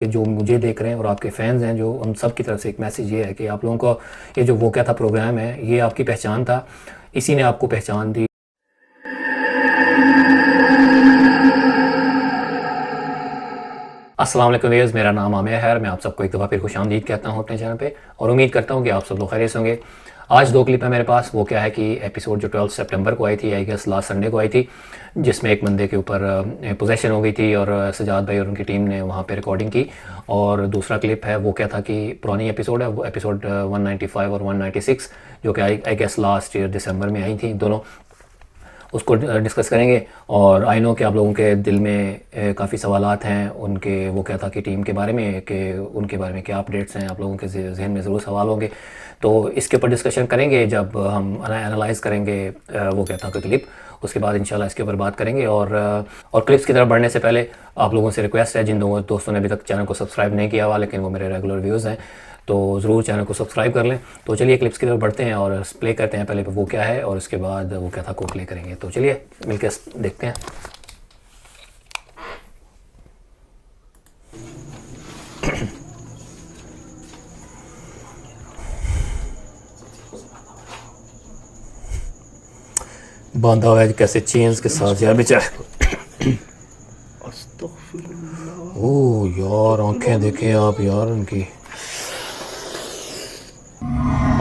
कि जो मुझे देख रहे हैं और आपके फैंस हैं जो, उन सब की तरफ से एक मैसेज ये है कि आप लोगों को ये जो वो क्या था प्रोग्राम है, ये आपकी पहचान था, इसी ने आपको पहचान दी। अस्सलाम वालेकुम व्यूअर्स, मेरा नाम आमिर है और मैं आप सबको एक दफ़ा फिर खुशामदीद कहता हूँ अपने चैनल पे और उम्मीद करता हूँ कि आप सब लोग खैरियत से होंगे। आज दो क्लिप है मेरे पास। वो क्या है कि एपिसोड जो 12 सितंबर को आई थी, आई गेस लास्ट संडे को आई थी, जिसमें एक बंदे के ऊपर पोजेशन हो गई थी और सजाद भाई और उनकी टीम ने वहाँ पे रिकॉर्डिंग की। और दूसरा क्लिप है वो क्या था कि पुरानी एपिसोड है, वो एपिसोड 195 और 196 जो कि आई गेस लास्ट ईयर दिसंबर में आई थी दोनों, उसको डिस्कस करेंगे। और आई नो कि आप लोगों के दिल में काफ़ी सवालात हैं उनके वो क्या था कि टीम के बारे में, कि उनके बारे में क्या अपडेट्स हैं, आप लोगों के जहन में ज़रूर सवाल होंगे। तो इसके ऊपर डिस्कशन करेंगे जब हम एनालाइज़ करेंगे वो क्या था कि क्लिप, उसके बाद इंशाल्लाह इसके ऊपर बात करेंगे। और क्लिप्स की तरफ बढ़ने से पहले आप लोगों से रिक्वेस्ट है, जिन दोस्तों ने अभी तक चैनल को सब्सक्राइब नहीं किया हुआ लेकिन वो मेरे रेगुलर व्यूज़ हैं, तो ज़रूर चैनल को सब्सक्राइब कर लें। तो चलिए क्लिप्स की तरफ बढ़ते हैं और प्ले करते हैं पहले वो क्या है और उसके बाद वो क्या था को प्ले करेंगे। तो चलिए मिलकर देखते हैं। बांधा हुआ है कैसे चेन्स के साथ यार बेचारे। ओह यार आंखें देखें आप यार, उनकी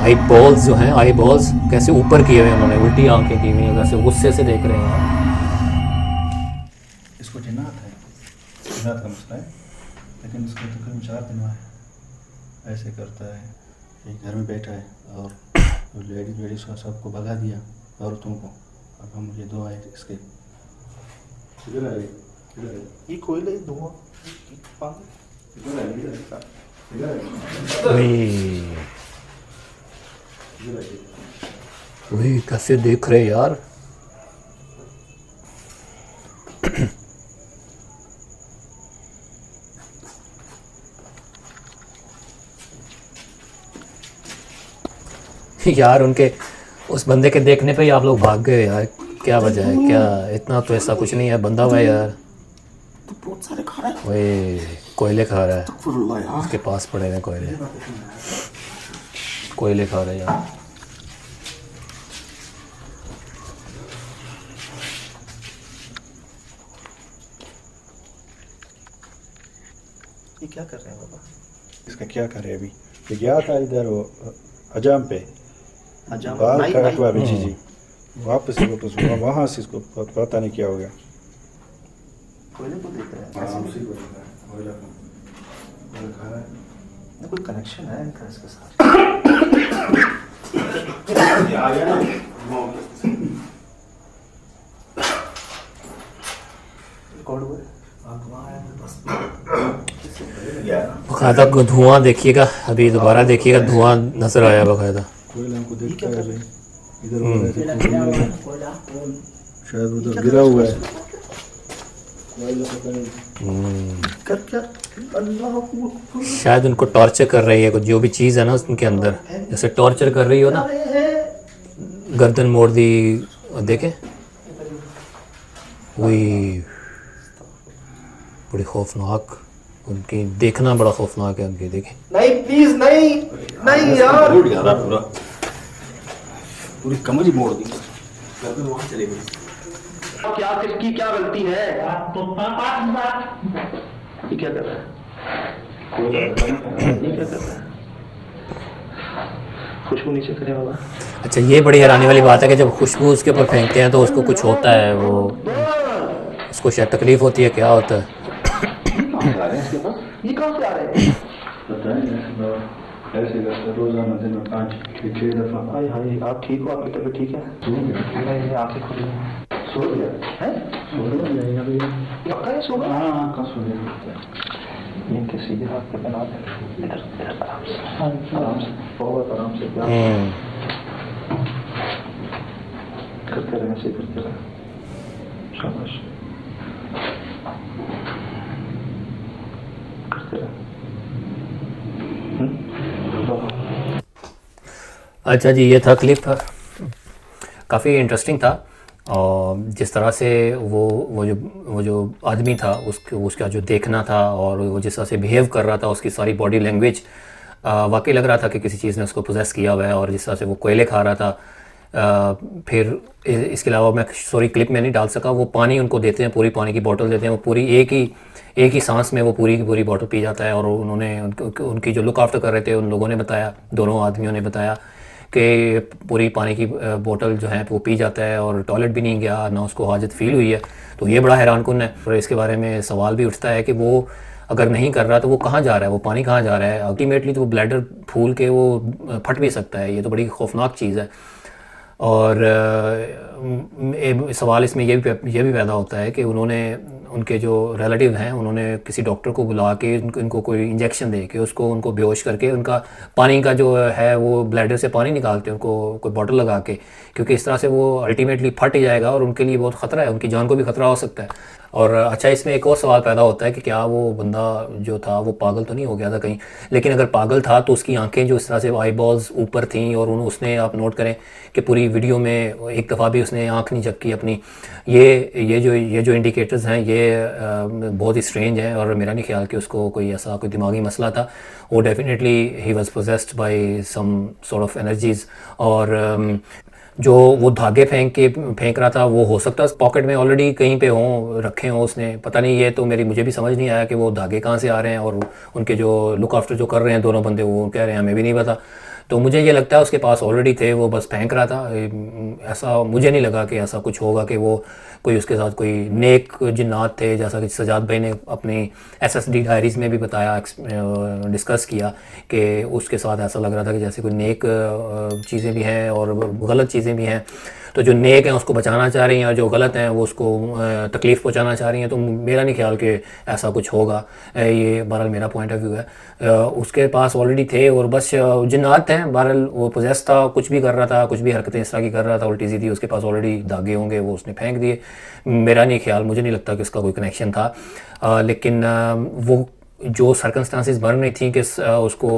आई बॉल्स जो हैं, आई बॉल्स कैसे ऊपर किए हुए हैं उन्होंने, उल्टी आंखें की हुई हैं, कैसे गुस्से से देख रहे हैं। इसको जिन्नात है, जिन्नात का मसला है, लेकिन इसको तकरीबन 4 दिन हुआ है ऐसे करता है। ये घर में बैठा है और लेडीज़ का सबको भगा दिया, औरतों को। अब हम ये दो आए इसके ये कोयले धुआं वही कैसे देख रहे यार। यार उनके उस बंदे के देखने पे ही आप लोग भाग गए यार, क्या वजह है? क्या इतना तो ऐसा कुछ नहीं है, बंदा हुआ है यार। तो बहुत सारे खा रहा है, वही कोयले खा रहा है, यार। उसके पास पड़े हैं कोयले, कोयले खा रहे हैं यार। ये क्या कर रहे हैं बाबा? इसका क्या करे? अभी ये गया था इधर वो हजाम पे, बाल खड़ा हुआ बेची जी, वापस हुआ वहाँ से इसको पता नहीं क्या हो गया। कोयले को देख रहे हैं, कोई कनेक्शन है इनका इसके साथ। बकायदा धुआं देखिएगा, अभी दोबारा देखिएगा धुआं नजर आया बकायदा। कोयला हमको देखता है इधर शायद उधर गिरा हुआ है। शायद उनको टॉर्चर कर रही है कुछ, जो भी चीज़ है ना उनके अंदर, जैसे टॉर्चर कर रही हो ना। गर्दन मोड़ दी, देखें वही, बड़ी खौफनाक, उनकी देखना बड़ा खौफनाक है उनकी। देखें नहीं प्लीज, नहीं नहीं यार, पूरा पूरी कमर ही मोड़ दी, वहां चले गई। क्या किसकी क्या गलती है? तो ये क्या कर रहा है? ये क्या कर रहा है? खुशबू नीचे करे बाबा। अच्छा, ये बड़ी हैरानी वाली बात है कि जब खुशबू उसके ऊपर फेंकते हैं तो उसको कुछ होता है, वो उसको शायद तकलीफ होती है, क्या होता है? ये कहाँ से आ रहे हैं? पता नहीं, ऐसे करते रोजाना दिन में 5-6 दफा। हाय हाय, आप ठीक हो? आपकी तबीयत ठीक है? नहीं, आंखें खुली हैं। सो गया है? सो गया अभी पक्का है? सो गया? हाँ आँख सो गया। इनके सीधे हाथ पे बना दे, इधर इधर आराम से, आराम से, बहुत आराम से करते रहे, ऐसे करते रहे। शाबाश, करते रहे। अच्छा जी, ये था क्लिप, काफ़ी इंटरेस्टिंग था। और जिस तरह से वो जो आदमी था उसका जो देखना था और वो जिस तरह से बिहेव कर रहा था, उसकी सारी बॉडी लैंग्वेज वाकई लग रहा था कि किसी चीज़ ने उसको पोजेस किया हुआ है। और जिस तरह से वो कोयले खा रहा था, फिर इसके अलावा मैं सॉरी क्लिप में नहीं डाल सका, वो पानी उनको देते हैं, पूरी पानी की बोतल देते हैं, वो पूरी एक ही सांस में वो पूरी की पूरी बोतल पी जाता है। और उन्होंने उनकी जो लुक आफ्टर कर रहे थे उन लोगों ने बताया, दोनों आदमियों ने बताया कि पूरी पानी की बोतल जो है वो पी जाता है और टॉयलेट भी नहीं गया, ना उसको हाजत फील हुई है। तो ये बड़ा हैरानकुन है। और इसके बारे में सवाल भी उठता है कि वो अगर नहीं कर रहा तो वो कहाँ जा रहा है, वो पानी कहाँ जा रहा है। अल्टीमेटली तो वो ब्लैडर फूल के वो फट भी सकता है। ये तो बड़ी खौफनाक चीज़ है। और सवाल इसमें ये भी पैदा होता है कि उनके जो रिलेटिव हैं उन्होंने किसी डॉक्टर को बुला के इनको कोई इंजेक्शन दे के उनको बेहोश करके उनका पानी का जो है वो ब्लैडर से पानी निकालते हैं, उनको कोई बॉटल लगा के, क्योंकि इस तरह से वो अल्टीमेटली फट ही जाएगा और उनके लिए बहुत ख़तरा है, उनकी जान को भी ख़तरा हो सकता है। और अच्छा, इसमें एक और सवाल पैदा होता है कि क्या वो बंदा जो था वो पागल तो नहीं हो गया था कहीं। लेकिन अगर पागल था तो उसकी आंखें जो इस तरह से आई बॉल्स ऊपर थीं और उसने, आप नोट करें कि पूरी वीडियो में एक दफ़ा भी उसने आंख नहीं झपकी अपनी। ये जो इंडिकेटर्स हैं ये बहुत ही स्ट्रेंज हैं और मेरा नहीं ख्याल कि उसको कोई ऐसा कोई दिमागी मसला था। वो डेफिनेटली ही was possessed by some sort of energies. और जो वो धागे फेंक रहा था वो हो सकता है पॉकेट में ऑलरेडी कहीं पे हों, रखे हों उसने, पता नहीं। ये तो मुझे भी समझ नहीं आया कि वो धागे कहाँ से आ रहे हैं। और उनके जो लुक आफ्टर जो कर रहे हैं दोनों बंदे, वो कह रहे हैं हमें भी नहीं पता। तो मुझे ये लगता है उसके पास ऑलरेडी थे, वो बस फेंक रहा था। ऐसा मुझे नहीं लगा कि ऐसा कुछ होगा कि वो कोई उसके साथ कोई नेक जिन्नात थे, जैसा कि सजाद भाई ने अपनी SSD डायरीज़ में भी बताया, डिस्कस किया कि उसके साथ ऐसा लग रहा था कि जैसे कोई नेक चीज़ें भी हैं और गलत चीज़ें भी हैं। तो जो नेक हैं उसको बचाना चाह रही हैं और जो गलत हैं वो उसको तकलीफ़ पहुंचाना चाह रही हैं। तो मेरा नहीं ख्याल कि ऐसा कुछ होगा। ये बहरहाल मेरा पॉइंट ऑफ व्यू है। उसके पास ऑलरेडी थे और बस जिन्नात हैं। बहरहाल वो पोजेस था, कुछ भी कर रहा था, कुछ भी हरकतें इस तरह की कर रहा था उल्टी सीधी, उसके पास ऑलरेडी धागे होंगे, वो उसने फेंक दिए। मेरा नहीं ख्याल, मुझे नहीं लगता कि इसका कोई कनेक्शन था। लेकिन वो जो सर्कमस्टांसिस बन रही थी कि उसको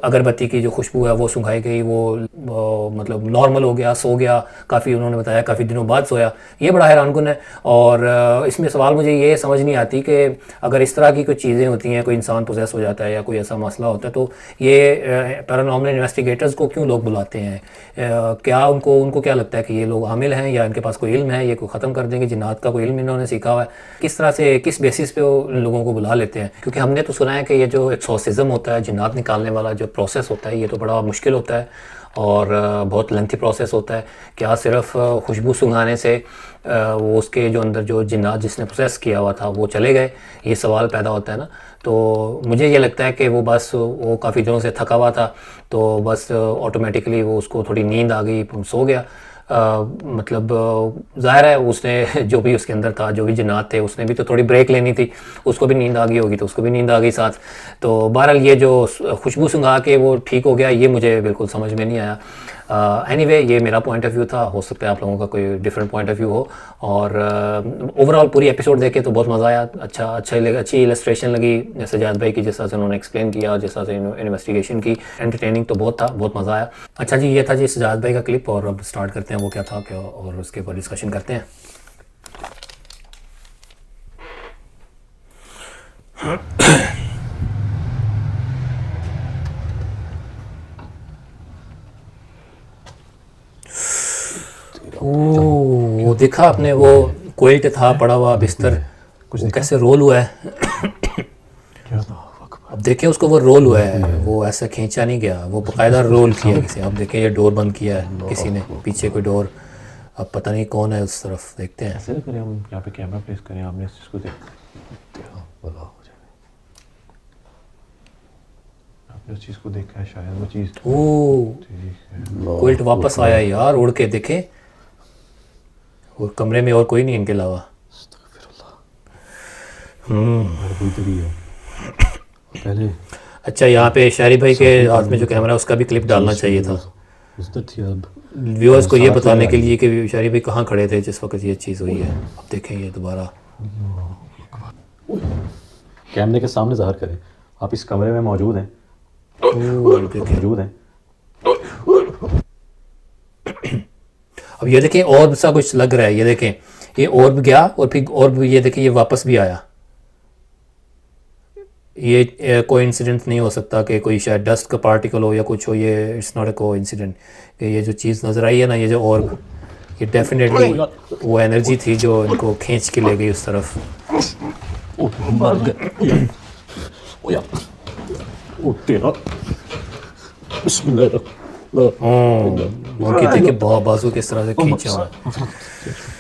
अगरबत्ती की जो खुशबू है वो सुंघाई गई, वो मतलब नॉर्मल हो गया, सो गया, काफ़ी उन्होंने बताया काफ़ी दिनों बाद सोया। ये बड़ा हैरानकुन है। और इसमें सवाल मुझे ये समझ नहीं आती कि अगर इस तरह की कोई चीज़ें होती हैं, कोई इंसान पोजेस हो जाता है या कोई ऐसा मसला होता है, तो ये पैरानॉर्मल इन्वेस्टिगेटर्स को क्यों लोग बुलाते हैं? क्या उनको क्या लगता है कि ये लोग आमिल हैं या इनके पास कोई इल्म है, ये को ख़त्म कर देंगे, जिन्नात का कोई इल्म इन्होंने सीखा हुआ है? किस तरह से, किस बेसिस पे वो इन लोगों को बुला लेते हैं? क्योंकि हमने तो सुना है कि ये जो एक्सॉर्सिज्म होता है, जिन्नात निकालने वाला जो प्रोसेस होता है, ये तो बड़ा मुश्किल होता है और बहुत लेंथी प्रोसेस होता है। क्या सिर्फ खुशबू सूंघाने से वो उसके जो अंदर जो जिन्नात जिसने प्रोसेस किया हुआ था वो चले गए? ये सवाल पैदा होता है ना। तो मुझे ये लगता है कि वो बस वो काफ़ी दिनों से थका हुआ था, तो बस ऑटोमेटिकली वो उसको थोड़ी नींद आ गई, सो गया। मतलब ज़ाहिर है उसने जो भी उसके अंदर था, जो भी जिन्नात थे, उसने भी तो थोड़ी ब्रेक लेनी थी, उसको भी नींद आ गई होगी तो उसको भी नींद आ गई साथ। तो बहरहाल ये जो खुशबू सूंघा के वो ठीक हो गया, ये मुझे बिल्कुल समझ में नहीं आया। एनीवे ये मेरा पॉइंट ऑफ व्यू था, हो सकता है आप लोगों का कोई डिफरेंट पॉइंट ऑफ व्यू हो। और ओवरऑल पूरी एपिसोड देखे तो बहुत मज़ा आया, अच्छी इलस्ट्रेशन लगी सजाद भाई की, जिस तरह से उन्होंने एक्सप्लेन किया, जिस तरह से इन्वेस्टिगेशन की, एंटरटेनिंग तो बहुत था, बहुत मज़ा आया। अच्छा जी, ये था जी सजाद भाई का क्लिप और अब स्टार्ट करते हैं वो क्या था क्या, और उसके ऊपर डिस्कशन करते हैं। वो देखा आपने वो कोयल था पड़ा हुआ बिस्तर, वो कैसे रोल हुआ है? अब देखें उसको, वो रोल हुआ है, वो ऐसा खींचा नहीं गया, वो बाकायदा रोल किया किसी। अब देखें ये डोर बंद किया है किसी ने, पीछे कोई डोर, अब पता नहीं कौन है उस तरफ, देखते हैं। ऐसे करें हम यहाँ पे कैमरा प्लेस करें, आपने इस चीज़ को आपने उस चीज़ को देखा है, शायद वो चीज़ ओ कोल्ट वापस आया यार उड़ के, देखे और कमरे में और कोई नहीं इनके अलावा। पहले अच्छा, यहाँ पे शायरी भाई के हाथ में जो कैमरा है उसका भी क्लिप डालना चाहिए था व्यूअर्स को ये बताने के लिए कि शायरी भाई कहाँ खड़े थे जिस वक्त ये चीज़ हुई है। अब देखें ये दोबारा कैमरे के सामने ज़ाहिर करें आप इस कमरे में मौजूद हैं, मौजूद हैं। अब ये देखें ऑर्ब सा कुछ लग रहा है, ये देखें ये ऑर्ब गया और फिर ऑर्ब ये देखें ये वापस भी आया। ये कोई इंसिडेंट नहीं हो सकता कि कोई शायद डस्ट का पार्टिकल हो या कुछ हो, ये इट्स नॉट अ को इंसिडेंट कि ये जो चीज़ नज़र आई है ना, ये जो ऑर्ब, ये डेफिनेटली वो एनर्जी थी जो इनको खींच के ले गई उस तरफ। मर गया। ओ यार, ओ तेरा बिस्मिल्लाह। मौके थे कि बाजू किस तरह से खींचा हुआ है।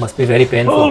must be very painful.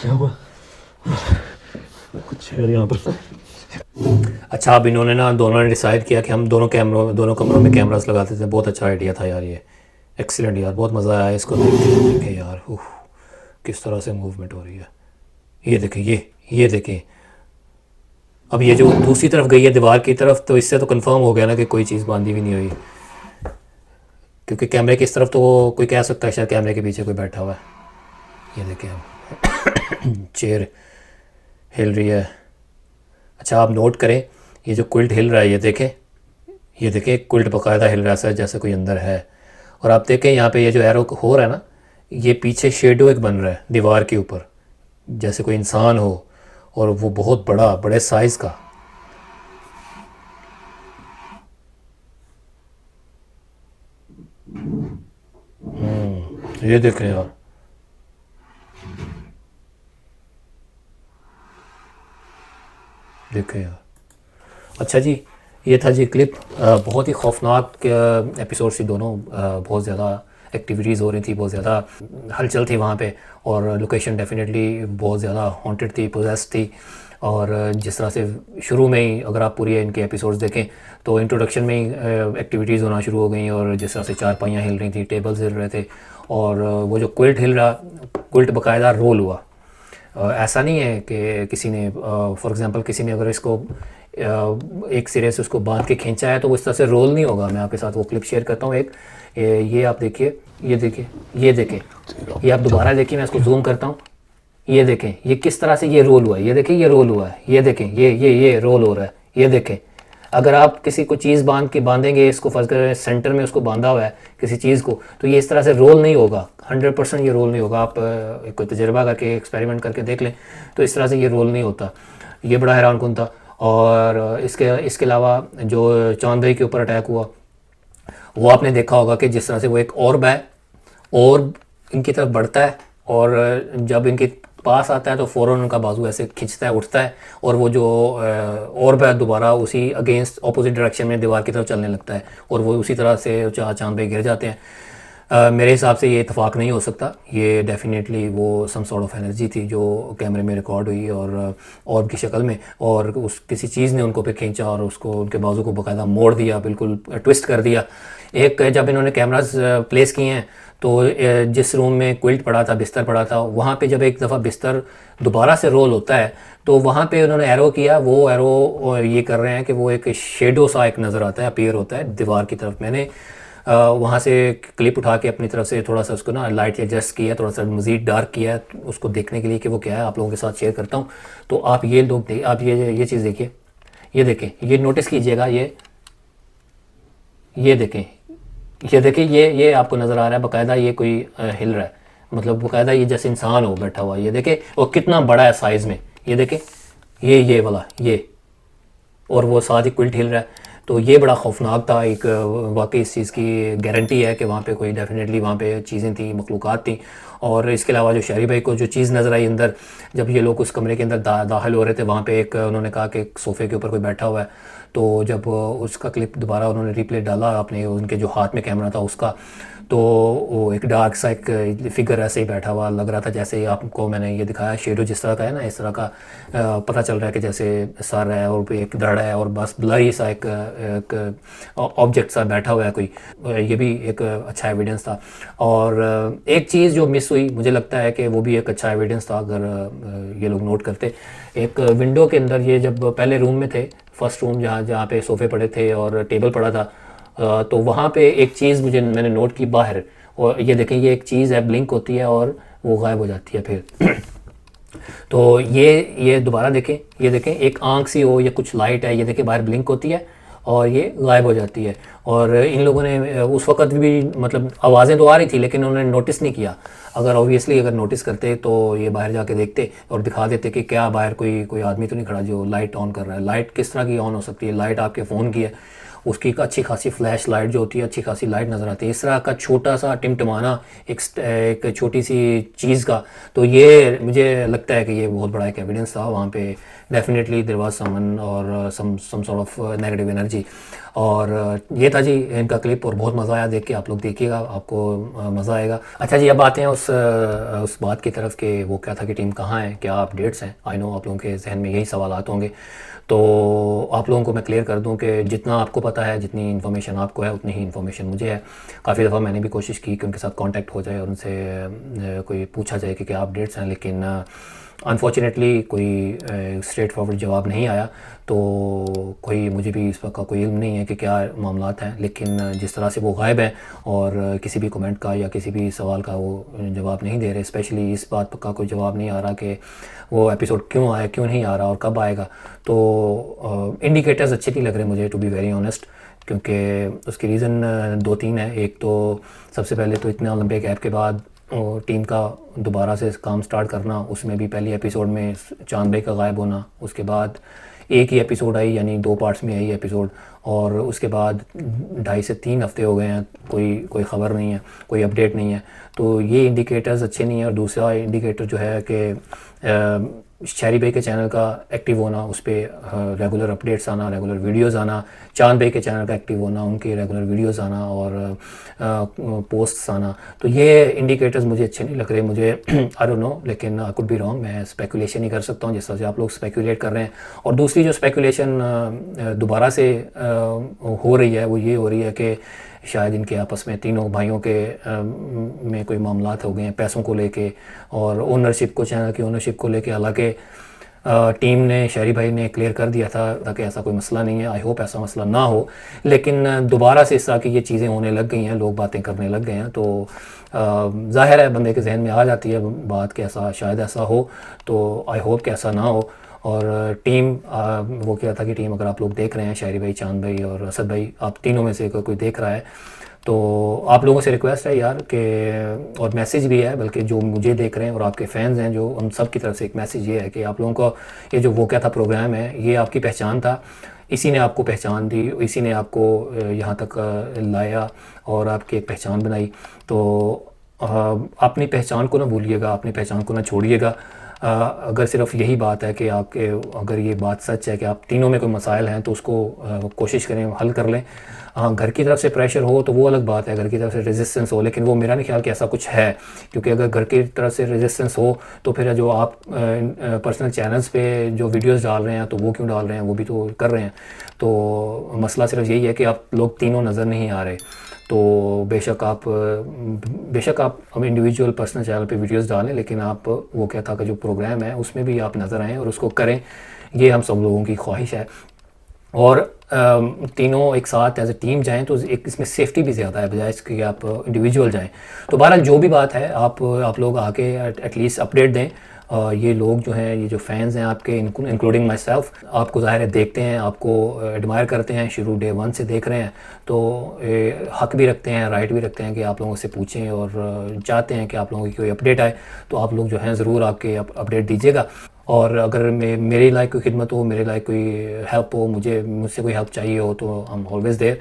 क्या हुआ कुछ है यहाँ पर। अच्छा, अब इन्होंने ना दोनों ने डिसाइड किया कि हम दोनों कमरों में कैमरास लगाते थे। बहुत अच्छा आइडिया था यार, ये एक्सीलेंट यार, बहुत मज़ा आया इसको देख के यार। किस तरह से मूवमेंट हो रही है, ये देखें, ये देखें। अब ये जो दूसरी तरफ गई है दीवार की तरफ, तो इससे तो कंफर्म हो गया ना कि कोई चीज़ बांधी भी नहीं हुई, क्योंकि कैमरे की इस तरफ तो कोई कह सकता है शायद कैमरे के पीछे कोई बैठा हुआ है। ये देखें अब चेयर हिल रही है। अच्छा, आप नोट करें ये जो क्विल्ट हिल रहा है, ये देखें क्विल्ट बाकायदा हिल रहा है जैसे कोई अंदर है। और आप देखें यहाँ पे ये जो एरो हो रहा है ना, ये पीछे शेडो एक बन रहा है दीवार के ऊपर, जैसे कोई इंसान हो, और वो बहुत बड़े साइज़ का। ये देखें यार, देखें यार। अच्छा जी, ये था जी क्लिप। बहुत ही खौफनाक एपिसोड थी दोनों। बहुत ज़्यादा एक्टिविटीज़ हो रही थी, बहुत ज़्यादा हलचल थी वहाँ पे, और लोकेशन डेफिनेटली बहुत ज़्यादा हॉन्टेड थी, पोजेस्ड थी। और जिस तरह से शुरू में ही अगर आप पूरी इनके एपिसोड्स देखें तो इंट्रोडक्शन में ही एक्टिविटीज़ होना शुरू हो गई, और जिस तरह से चारपाइयाँ हिल रही थी, टेबल्स हिल रहे थे, और वो जो क्विल्ट बाकायदा रोल हुआ। ऐसा नहीं है कि किसी ने फॉर एग्जांपल किसी ने अगर इसको एक सिरे से उसको बांध के खींचा है तो वो इस तरह से रोल नहीं होगा। मैं आपके साथ वो क्लिप शेयर करता हूँ एक, ये आप देखिए, ये देखें, ये आप दोबारा देखिए, मैं इसको जूम करता हूँ। ये देखें ये किस तरह से ये रोल हुआ है, ये देखें ये रोल हुआ है, ये देखें ये रोल हो रहा है, ये देखें। अगर आप किसी को चीज़ बांधेंगे, इसको फर्ज करें सेंटर में उसको बांधा हुआ है किसी चीज़ को, तो ये इस तरह से रोल नहीं होगा, 100% ये रोल नहीं होगा। आप कोई तजर्बा करके एक्सपेरिमेंट करके देख लें तो इस तरह से ये रोल नहीं होता। ये बड़ा हैरान कुन था। और इसके अलावा जो चांद भाई के ऊपर अटैक हुआ, वो आपने देखा होगा कि जिस तरह से वो एक ऑर्ब है, ऑर्ब इनकी तरफ बढ़ता है, और जब इनके पास आता है तो फ़ौरन उनका बाजू ऐसे खींचता है, उठता है, और वो जो ऑर्ब है दोबारा उसी अगेंस्ट ऑपोजिट डायरेक्शन में दीवार की तरफ चलने लगता है, और वो उसी तरह से चांद पे गिर जाते हैं। मेरे हिसाब से ये इत्तेफाक नहीं हो सकता। ये डेफिनेटली वो सम सॉर्ट ऑफ एनर्जी थी जो कैमरे में रिकॉर्ड हुई, और ऑर्ब की शक्ल में, और उस किसी चीज़ ने उनको पे खींचा और उसको उनके बाजू को बाकायदा मोड़ दिया, बिल्कुल ट्विस्ट कर दिया। एक जब इन्होंने कैमराज प्लेस किए हैं तो जिस रूम में क्विल्ट पड़ा था, बिस्तर पड़ा था, वहाँ पे जब एक दफ़ा बिस्तर दोबारा से रोल होता है तो वहाँ पे उन्होंने एरो किया। वो एरो ये कर रहे हैं कि वो एक शेडो सा एक नज़र आता है, अपीयर होता है दीवार की तरफ। मैंने वहाँ से क्लिप उठा के अपनी तरफ से थोड़ा सा उसको ना लाइट एडजस्ट किया, थोड़ा सा मज़ीद डार्क किया उसको देखने के लिए कि वो क्या है, आप लोगों के साथ शेयर करता हूँ। तो आप ये लोग आप ये चीज़ देखिए, ये देखें, ये नोटिस कीजिएगा, ये देखें, ये आपको नज़र आ रहा है बाकायदा ये कोई हिल रहा है, मतलब बाकायदा ये जैसे इंसान हो बैठा हुआ। ये देखें और कितना बड़ा है साइज़ में, ये देखें ये वाला ये, और वो साथ ही क्विल्ट हिल रहा है। तो ये बड़ा खौफनाक था। एक वाकई इस चीज़ की गारंटी है कि वहाँ पे कोई डेफिनेटली वहाँ पे चीज़ें थी, मखलूक़ात थी। और इसके अलावा जो शहरी भाई को जो चीज़ नज़र आई अंदर, जब ये लोग उस कमरे के अंदर दाखिल हो रहे थे, वहाँ पे एक उन्होंने कहा कि एक सोफ़े के ऊपर कोई बैठा हुआ है। तो जब उसका क्लिप दोबारा उन्होंने रिप्ले डाला आपने, उनके जो हाथ में कैमरा था उसका, तो वो एक डार्क सा एक फिगर ऐसे ही बैठा हुआ लग रहा था, जैसे आपको मैंने ये दिखाया शेडो जिस तरह का है ना, इस तरह का पता चल रहा है कि जैसे सर है और एक धड़ है और बस ब्लरी सा एक ऑब्जेक्ट सा बैठा हुआ है कोई। ये भी एक अच्छा एविडेंस था। और एक चीज़ जो मिस हुई, मुझे लगता है कि वो भी एक अच्छा एविडेंस था अगर ये लोग नोट करते। एक विंडो के अंदर ये जब पहले रूम में थे, फर्स्ट रूम जहाँ पे सोफ़े पड़े थे और टेबल पड़ा था, तो वहाँ पे एक चीज़ मैंने नोट की बाहर, और ये देखें ये एक चीज़ है, ब्लिंक होती है और वो गायब हो जाती है फिर। तो ये दोबारा देखें, ये देखें एक आंख सी हो या कुछ लाइट है, ये देखें बाहर ब्लिंक होती है और ये गायब हो जाती है। और इन लोगों ने उस वक्त भी मतलब आवाज़ें तो आ रही थी लेकिन उन्होंने नोटिस नहीं किया। अगर ऑब्वियसली अगर नोटिस करते तो ये बाहर जाके देखते और दिखा देते कि क्या बाहर कोई आदमी तो नहीं खड़ा जो लाइट ऑन कर रहा है। लाइट किस तरह की ऑन हो सकती है? लाइट आपके फ़ोन की है, उसकी एक अच्छी खासी फ्लैश लाइट जो होती है, अच्छी खासी लाइट नज़र आती है। इस तरह का छोटा सा टिमटिमाना एक छोटी सी चीज़ का, तो ये मुझे लगता है कि ये बहुत बड़ा एक एविडेंस था। वहाँ पे definitely there was someone or some sort of negative energy. और ये था जी इनका क्लिप, और बहुत मज़ा आया देख के। आप लोग देखिएगा, आपको मज़ा आएगा। अच्छा जी, अब आते हैं उस बात की तरफ कि वो क्या था कि टीम कहाँ है, क्या अपडेट्स हैं। आई नो आप लोगों के जहन में यही सवालात होंगे, तो आप लोगों को मैं क्लियर कर दूं कि जितना आपको पता है, जितनी इन्फॉर्मेशन आपको है, उतनी ही इन्फॉर्मेशन मुझे है। काफ़ी दफ़ा मैंने भी कोशिश की कि उनके साथ कांटेक्ट हो जाए और उनसे कोई पूछा जाए कि क्या अपडेट्स हैं, लेकिन अनफॉर्चुनेटली कोई स्ट्रेट फॉरवर्ड जवाब नहीं आया। तो मुझे भी इस वक्त का कोई इल्म नहीं है कि क्या मामलात हैं, लेकिन जिस तरह से वो गायब हैं और किसी भी कमेंट का या किसी भी सवाल का वो जवाब नहीं दे रहे, स्पेशली इस बात का कोई जवाब नहीं आ रहा कि वो एपिसोड क्यों आया, क्यों नहीं आ रहा और कब आएगा। तो इंडिकेटर्स अच्छे नहीं लग रहे मुझे, टू बी वेरी ऑनेस्ट, क्योंकि उसकी रीज़न 2-3 है। एक तो सबसे पहले तो इतना लंबे गैप के बाद टीम का दोबारा से काम स्टार्ट करना, उसमें भी पहली एपिसोड में चांद भाई का गायब होना, उसके बाद एक ही एपिसोड आई यानी 2 पार्ट्स में आई एपिसोड, और उसके बाद 2.5 से 3 हफ्ते हो गए हैं, कोई ख़बर नहीं है, कोई अपडेट नहीं है। तो ये इंडिकेटर्स अच्छे नहीं हैं। और दूसरा इंडिकेटर जो है कि शहरी भाई के चैनल का एक्टिव होना, उस पर रेगुलर अपडेट्स आना, रेगुलर वीडियोस आना, चांद भाई के चैनल का एक्टिव होना, उनके रेगुलर वीडियोस आना और पोस्ट्स आना, तो ये इंडिकेटर्स मुझे अच्छे नहीं लग रहे। मुझे आई डोंट नो, लेकिन आई कुड बी रॉन्ग, मैं स्पेकुलेशन ही कर सकता हूँ जिस तरह से आप लोग स्पेकुलेट कर रहे हैं। और दूसरी जो स्पेकुलेशन दोबारा से हो रही है वो ये हो रही है कि शायद इनके आपस में तीनों भाइयों के में कोई मामलात हो गए हैं पैसों को लेके और ओनरशिप को, चैनल की ओनरशिप को लेके। हालांकि टीम ने, शहरी भाई ने क्लियर कर दिया था कि ऐसा कोई मसला नहीं है। आई होप ऐसा मसला ना हो, लेकिन दोबारा से इस तरह की ये चीज़ें होने लग गई हैं, लोग बातें करने लग गए हैं, तो ज़ाहिर है बंदे के जहन में आ जाती है बात कि ऐसा शायद ऐसा हो। तो आई होप कि ऐसा ना हो। और टीम वो क्या था कि टीम, अगर आप लोग देख रहे हैं, शहरी भाई, चांद भाई और असद भाई, आप तीनों में से कोई देख रहा है, तो आप लोगों से रिक्वेस्ट है यार कि, और मैसेज भी है बल्कि, जो मुझे देख रहे हैं और आपके फैंस हैं जो, उन सब की तरफ से एक मैसेज ये है कि आप लोगों को ये जो वो क्या था प्रोग्राम है, ये आपकी पहचान था, इसी ने आपको पहचान दी, इसी ने आपको यहाँ तक लाया और आपकी एक पहचान बनाई। तो अपनी पहचान को ना भूलिएगा, अपनी पहचान को ना छोड़िएगा। अगर सिर्फ यही बात है कि आपके, अगर ये बात सच है कि आप तीनों में कोई मसाइल हैं तो उसको कोशिश करें हल कर लें। हाँ, घर की तरफ से प्रेशर हो तो वो अलग बात है, घर की तरफ से रेजिस्टेंस हो, लेकिन वो मेरा नहीं ख्याल कि ऐसा कुछ है, क्योंकि अगर घर की तरफ से रेजिस्टेंस हो तो फिर जो आप पर्सनल चैनल्स पे जो वीडियोस डाल रहे हैं तो वो क्यों डाल रहे हैं, वो भी तो कर रहे हैं। तो मसला सिर्फ यही है कि आप लोग तीनों नज़र नहीं आ रहे। तो बेशक आप अब इंडिविजुअल पर्सनल चैनल पे वीडियोस डालें, लेकिन आप वो क्या था कि जो प्रोग्राम है उसमें भी आप नज़र आएँ और उसको करें, ये हम सब लोगों की ख्वाहिश है। और तीनों एक साथ एज ए टीम जाएं तो एक इसमें सेफ्टी भी ज़्यादा है बजाय इसके कि आप इंडिविजुअल जाएं। तो बहरहाल जो भी बात है, आप लोग आके एटलीस्ट अपडेट दें। ये लोग जो हैं, ये जो फैंस हैं आपके, इंक्लूडिंग माई सेल्फ, आपको ज़ाहिर है देखते हैं, आपको एडमायर करते हैं, शुरू डे 1 से देख रहे हैं, तो हक भी रखते हैं, राइट भी रखते हैं कि आप लोगों से पूछें और चाहते हैं कि आप लोगों की कोई अपडेट आए तो आप लोग जो हैं ज़रूर आपके अपडेट दीजिएगा। और अगर मेरे लायक कोई खिदमत हो, मेरे लायक कोई हेल्प हो, मुझसे कोई हेल्प चाहिए हो, तो आई एम ऑलवेज़ देयर।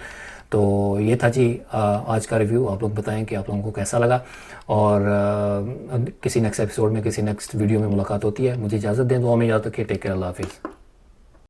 तो ये था जी आज का रिव्यू। आप लोग बताएं कि आप लोगों को कैसा लगा, और किसी नेक्स्ट एपिसोड में, किसी नेक्स्ट वीडियो में मुलाकात होती है। मुझे इजाज़त दें, दुआ में याद रखिए। टेक केयर, अल्लाह हाफिज़।